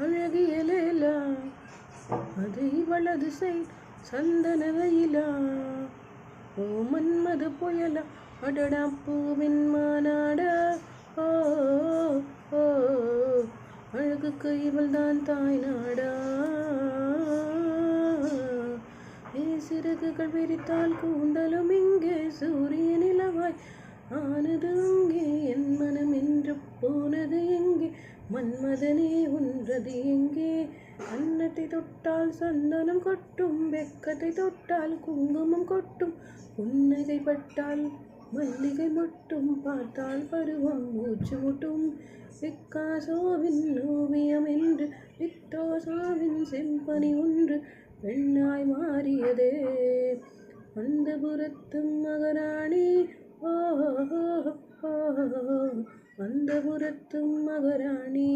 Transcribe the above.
அழகியலேலா அது இவளது செய் சந்தன வெயிலா ஓ மன்மத புயலா அடடா பூவின் மாநாடா ஓ ஓ அழகுக்கு இவள் தான் தாய் நாடா சிறகுகள் விரித்தால் கூந்தலும் இங்கே சூரிய நிலவாய் ஆனது அங்கே என் மனம் என்று போனது எங்கே மன்மதனே ஒன்றது எங்கே அன்னத்தை தொட்டால் சந்தனம் கொட்டும் வெக்கத்தை தொட்டால் குங்குமம் கொட்டும் புன்னகை பட்டால் மல்லிகை மட்டும் பார்த்தால் பருவம் மூச்சு முட்டும் பிக்காசோவின் ஓவியம் என்று விக்டோசாவின் செம்பனி ஒன்று பெண்ணாய் மாறியதே அந்த புறத்தும் மகராணி ஓ அந்த புறத்தும் மகராணி.